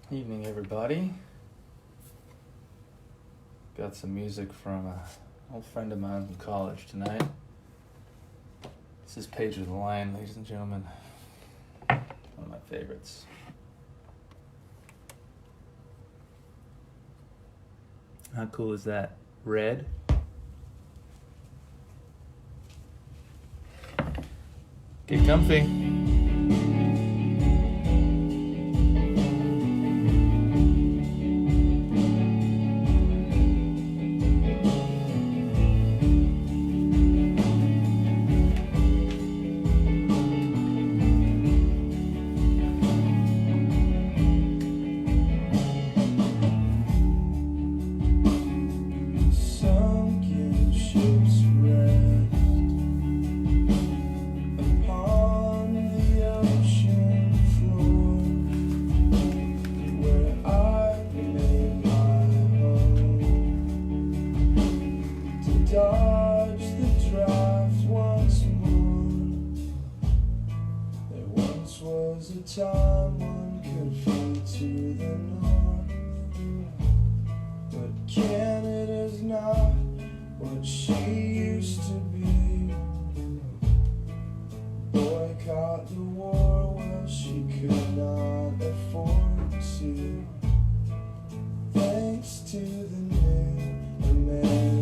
Evening, everybody. Got some music from an old friend of mine from college tonight. This is Page of the Line, ladies and gentlemen. One of my favorites. How cool is that? Red. Get comfy. Dodge the draft once more. There once was a time one could flee to the north, but Canada's not what she used to be. Boycott the war, well, she could not afford to. Thanks to the new American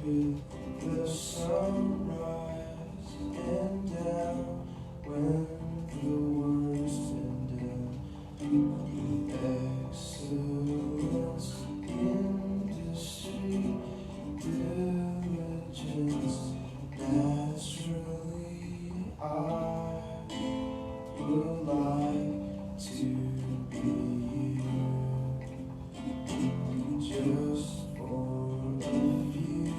with the sunrise and down when the worst and down. The excellence, industry, diligence, naturally I would like to be you, just for a few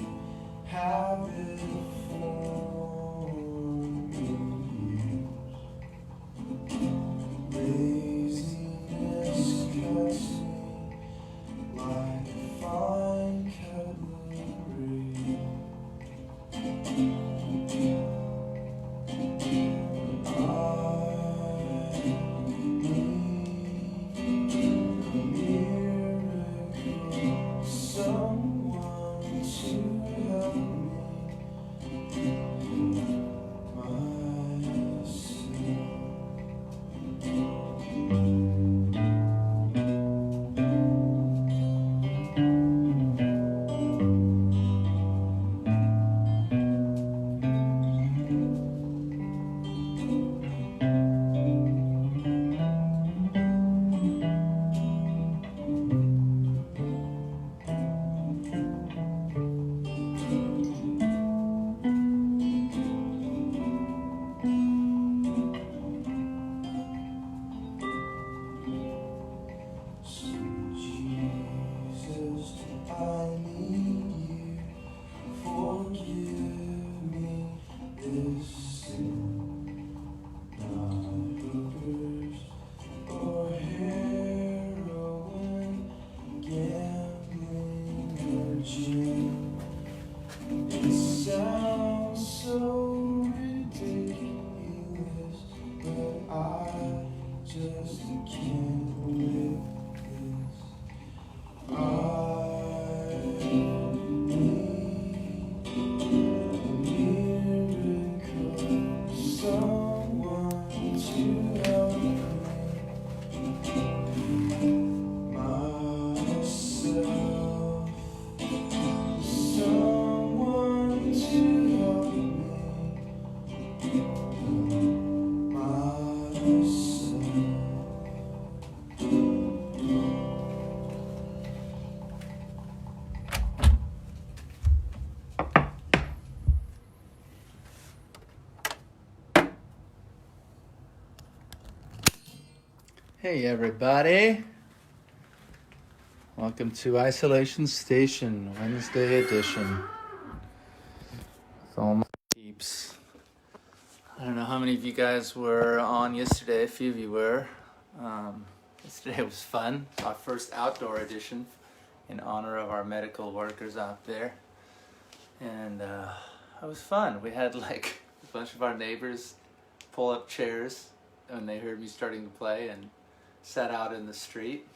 dream. It sounds so ridiculous, but I just can't live this. I need a miracle, someone to help me. Myself, someone to help me. Myself. Hey everybody, welcome to Isolation Station, Wednesday edition. With all my peeps. I don't know how many of you guys were on yesterday, a few of you were. Yesterday was fun, our first outdoor edition in honor of our medical workers out there. And it was fun. We had like a bunch of our neighbors pull up chairs when they heard me starting to play and sat out in the street.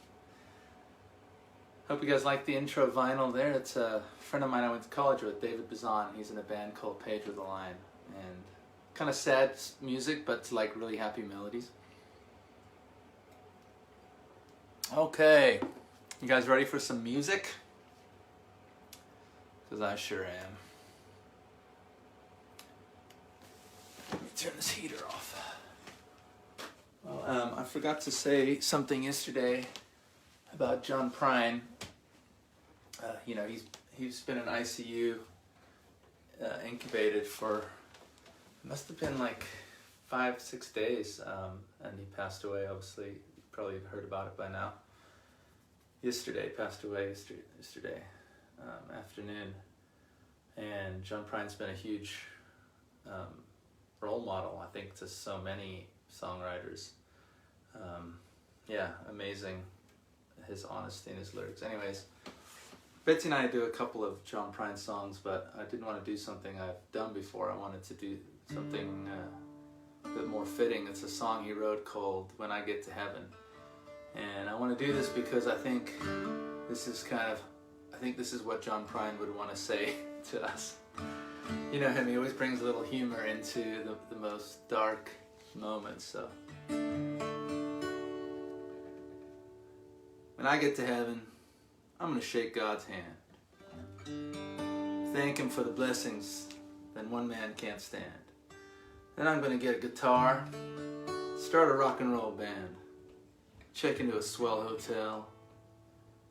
Hope you guys like the intro vinyl there. It's a friend of mine I went to college with, David Bazan. He's in a band called Page with a Line. And kind of sad music, but it's like really happy melodies. Okay, you guys ready for some music? Because I sure am. Let me turn this heater off. Well, I forgot to say something yesterday about John Prine. You know, he's been in ICU, incubated for, must have been like 5-6 days, and he passed away. Obviously, you probably have heard about it by now. Passed away yesterday afternoon. And John Prine's been a huge role model, I think, to so many songwriters. Yeah, amazing, his honesty in his lyrics. Anyways, Betsy and I do a couple of John Prine songs, but I didn't want to do something I've done before. I wanted to do something a bit more fitting. It's a song he wrote called When I Get to Heaven. And I want to do this because I think this is what John Prine would want to say to us. You know him, he always brings a little humor into the most dark moments, so. When I get to heaven, I'm gonna shake God's hand. Thank him for the blessings that one man can't stand. Then I'm gonna get a guitar, start a rock and roll band, check into a swell hotel.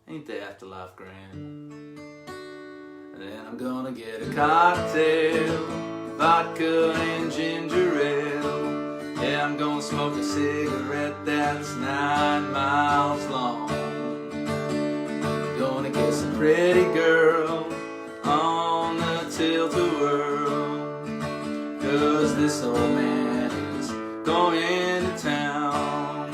Ain't the afterlife grand? And then I'm gonna get a cocktail, vodka and ginger ale. Yeah, I'm gonna smoke a cigarette that's 9 miles long. I'm gonna kiss a pretty girl on the tilt-a-whirl, 'cause this old man is going to town.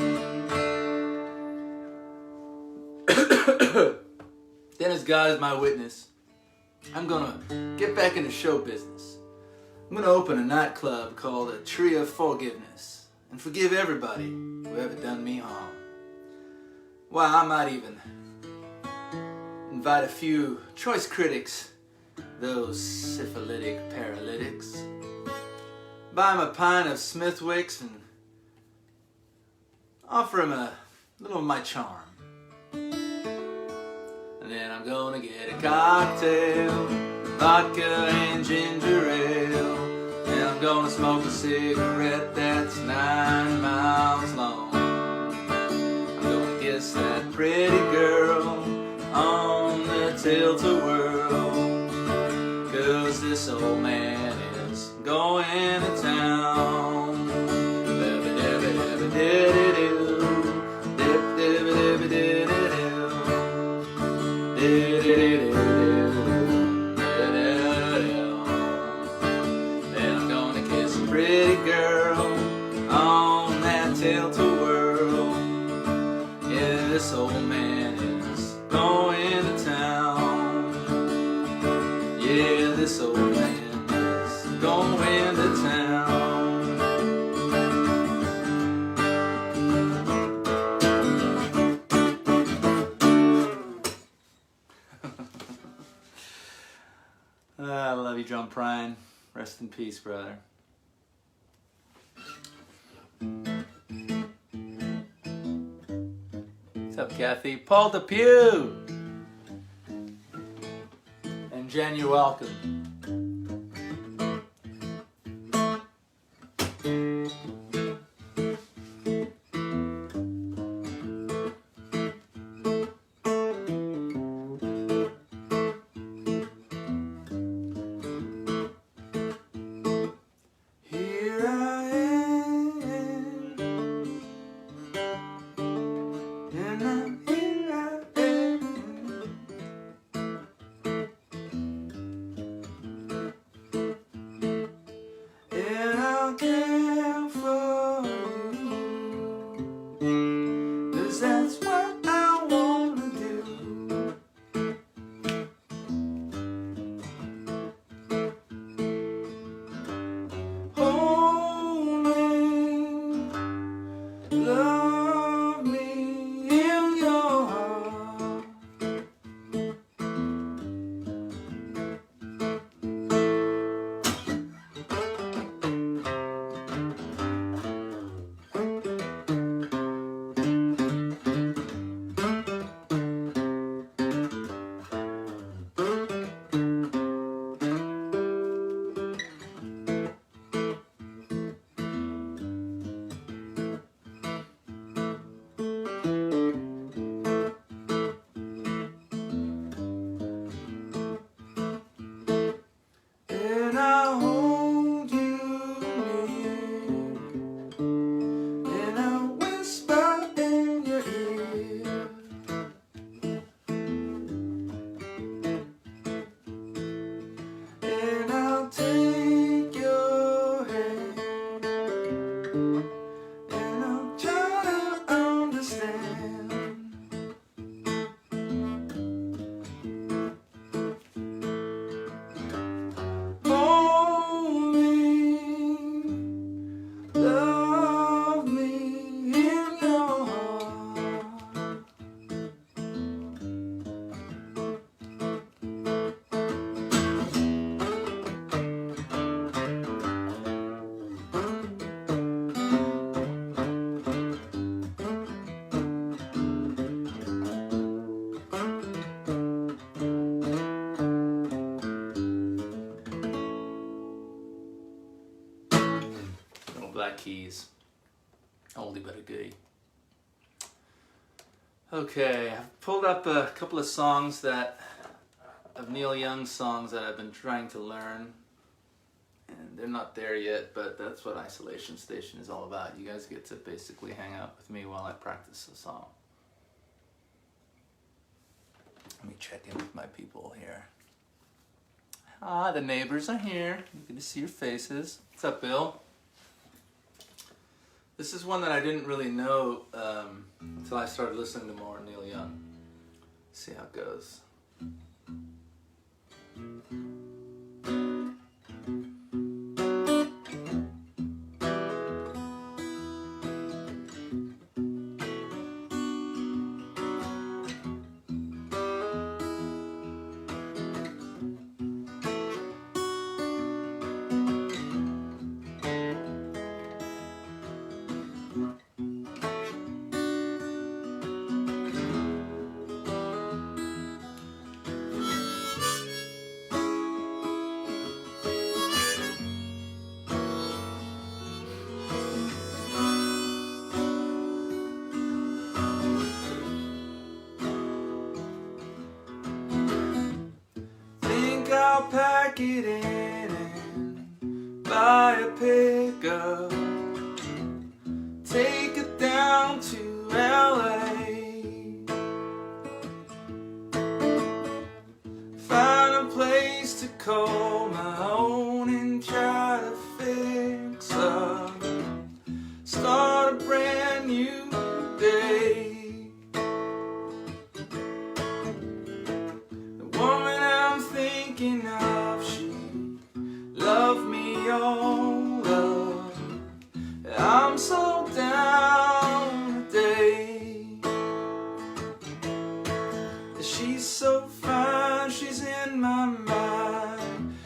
Then as God is my witness, I'm gonna get back into show business. I'm gonna open a nightclub called a Tree of Forgiveness and forgive everybody who ever done me harm. Why, I might even invite a few choice critics, those syphilitic paralytics, buy him a pint of Smithwick's and offer him a little of my charm. And then I'm gonna get a cocktail, vodka and ginger ale, and I'm gonna smoke a cigarette that's 9 miles long. I'm gonna kiss that pretty girl on the tilt-a-whirl, 'cause this old man is going to town. Then I'm gonna kiss a pretty girl on that tilt-a-whirl. Yeah, this old man is going to town. I love you, John Prine. Rest in peace, brother. What's up, Kathy? Paul Depew! And Jen, you're welcome. That's what I wanna do. Hold me, love me in your heart. And I hold you near, and I whisper in your ear. And I'll take your hand, and I'll try to understand. Hold me, love me in your heart. Little Black Keys, oldie but a goodie. Okay, I've pulled up a couple of songs of Neil Young's songs that I've been trying to learn, and they're not there yet, but that's what Isolation Station is all about. You guys get to basically hang out with me while I practice a song. Let me check in with my people here. Ah, the neighbors are here. You get to see your faces. What's up, Bill? This is one that I didn't really know until I started listening to more Neil Young. See how it goes. I'll pack it in and buy a pickup, take it down to LA, find a place to call my own and try to fix up, start a brand new day. Thinking of, she loved me all up. I'm so down today. She's so fine, she's in my mind.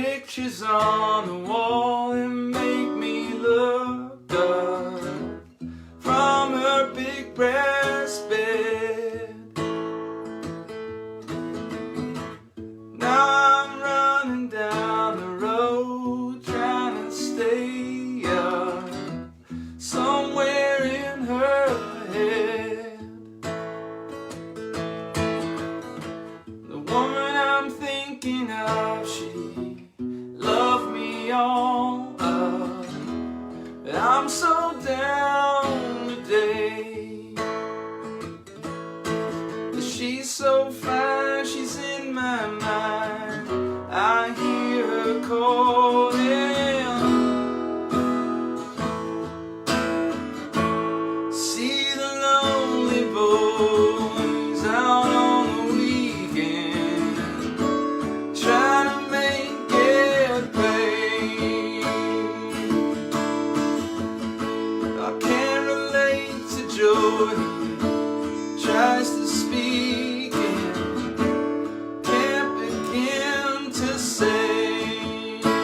pictures on the wall and make me look up from her big breast bed. Now I'm running down the road trying to stay up somewhere in her head. The woman I'm thinking of, she loved me all up, but I'm so down today. But she's so fine, she's in my mind. I hear her calling. See the lonely boys out on the weekend, trying to make it pay. I can't relate to Joy, tries to speak and can't begin to say no.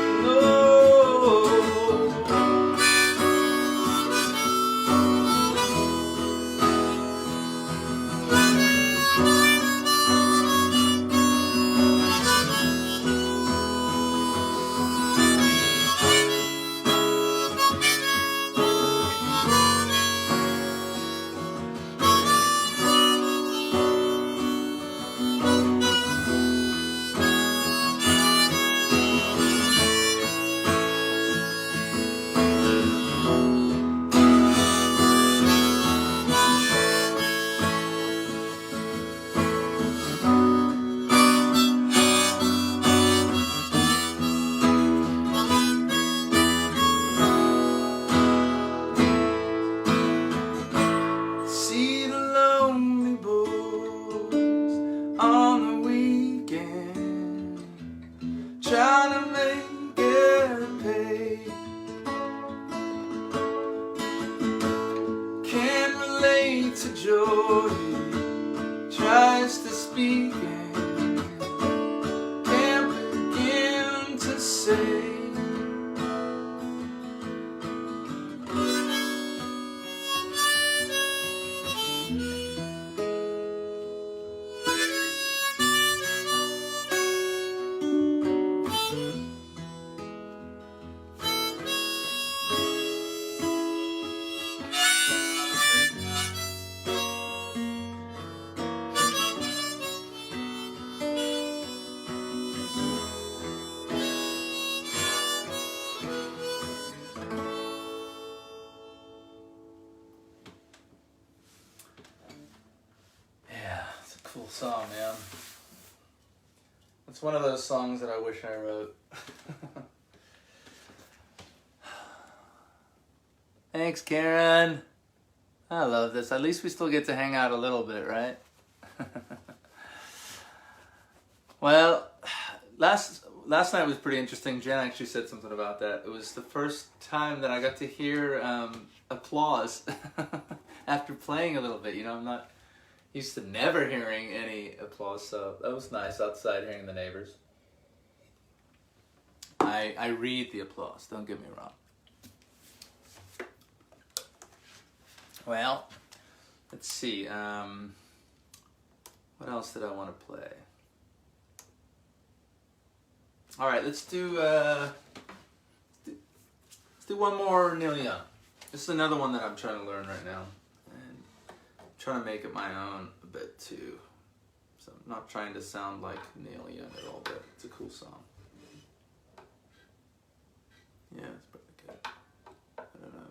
See the lonely boys on the weekend, trying to make it pay. Can't relate to Joy, tries to speak and can't begin to say. Yeah, it's a cool song, man. It's one of those songs that I wish I wrote. Thanks, Karen. I love this. At least we still get to hang out a little bit, right? Well, last night was pretty interesting. Jen actually said something about that. It was the first time that I got to hear applause after playing a little bit. You know, I'm not used to never hearing any applause, so that was nice outside hearing the neighbors. I read the applause, don't get me wrong. Well, let's see. What else did I want to play? All right, let's do one more Neil Young. This is another one that I'm trying to learn right now, and I'm trying to make it my own a bit too. So I'm not trying to sound like Neil Young at all, but it's a cool song. Yeah, it's pretty good. I don't know.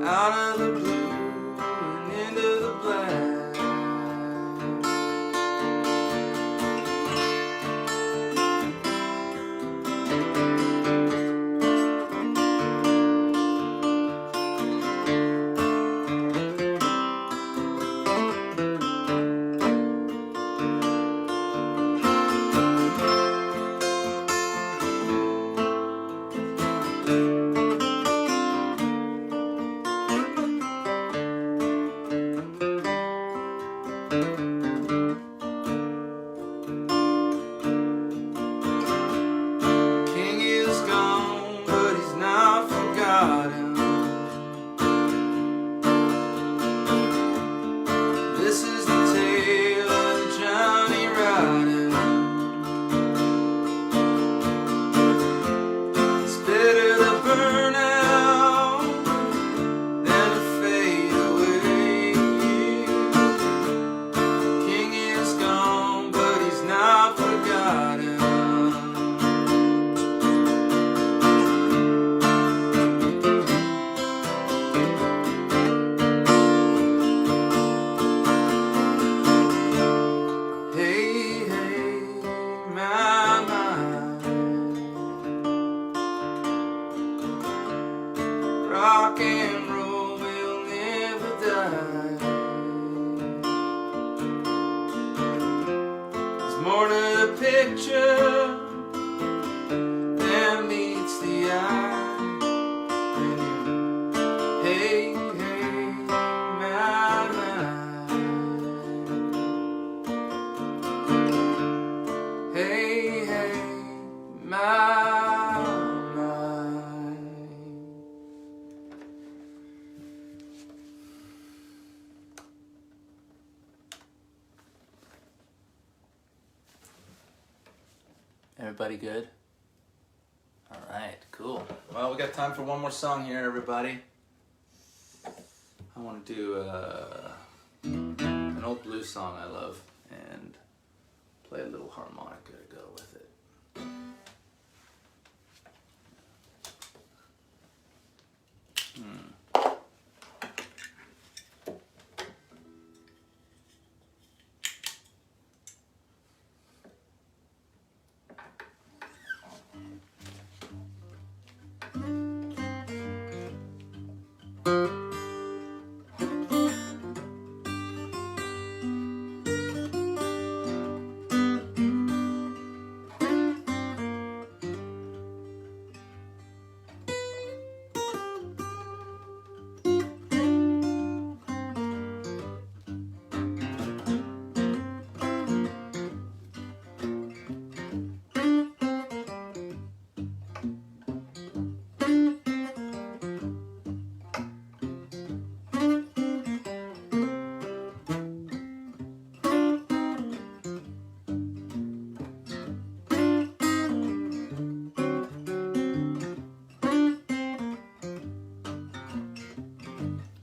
out of the blue and into the black. King is gone, but he's not forgotten. This is the tale of Johnny Rotten. It's better to burn out than to fade away. King is gone, but he's not forgotten. Hey, hey, my mind. Rock and roll will never die. There's more to the picture than meets the eye. Hey, hey, my mind. Hey, hey, my mind. Everybody good? All right, cool. Well, we got time for one more song here, everybody. I want to do an old blues song I love and play a little harmonica to go with it.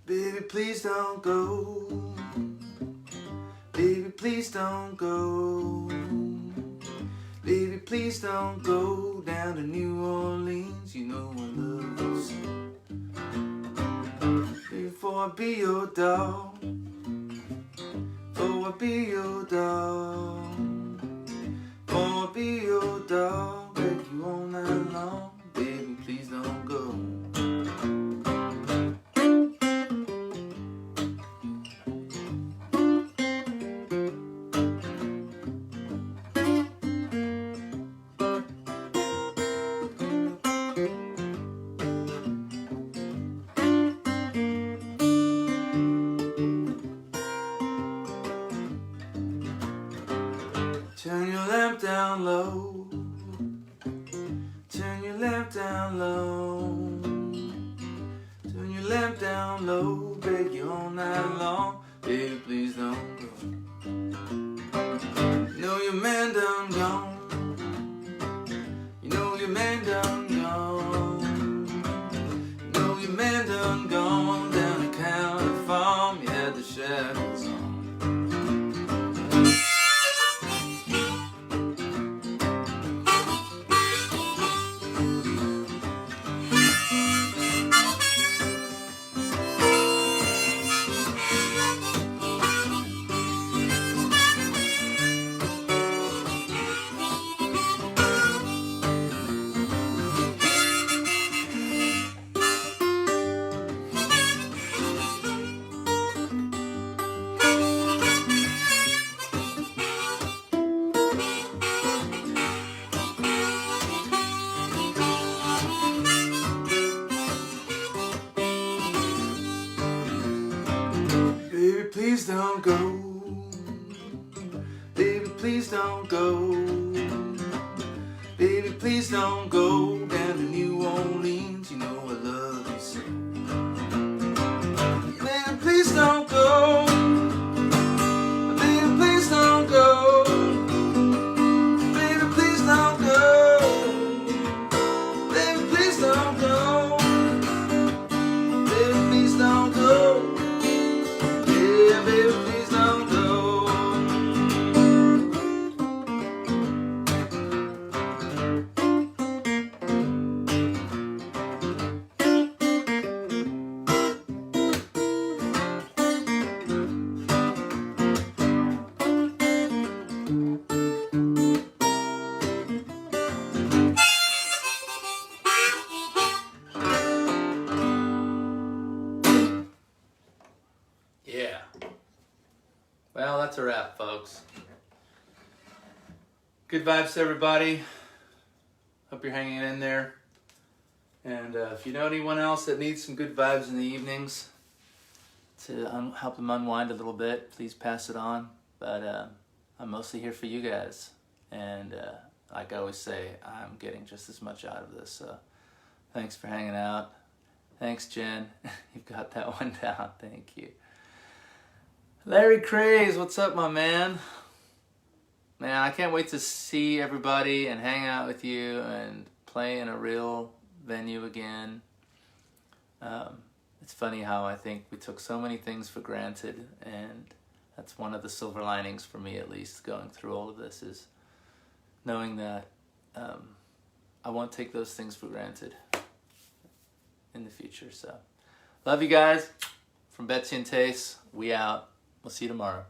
Baby, please don't go. Baby, please don't go. Baby, please don't go down to New Orleans. You know I love you. Before I be your dog. Before I be your dog. Before I be your dog. Beg you all night long. Baby, please don't go. Turn your lamp down low. Turn your lamp down low. Turn your lamp down low. Beg you all night long. Baby, please don't go. You know your man done gone. You know your man done gone. You know your man done gone down the county farm. You had the shadows on. Baby, please don't go. Baby, please don't go. Baby, please don't go down to New Orleans. You know I love you so. Baby, please don't go. Baby, please don't go. Baby, please don't go. Baby, please don't go. Baby, please don't go. Yeah, baby, please don't go. Yeah. Well, that's a wrap, folks. Good vibes to everybody. Hope you're hanging in there. And if you know anyone else that needs some good vibes in the evenings to help them unwind a little bit, please pass it on. But I'm mostly here for you guys. And like I always say, I'm getting just as much out of this. So thanks for hanging out. Thanks, Jen. You've got that one down. Thank you. Larry Craze, what's up, my man? Man, I can't wait to see everybody and hang out with you and play in a real venue again. It's funny how I think we took so many things for granted, and that's one of the silver linings for me, at least, going through all of this, is knowing that I won't take those things for granted in the future. So, love you guys. From Betsy and Tace, we out. We'll see you tomorrow.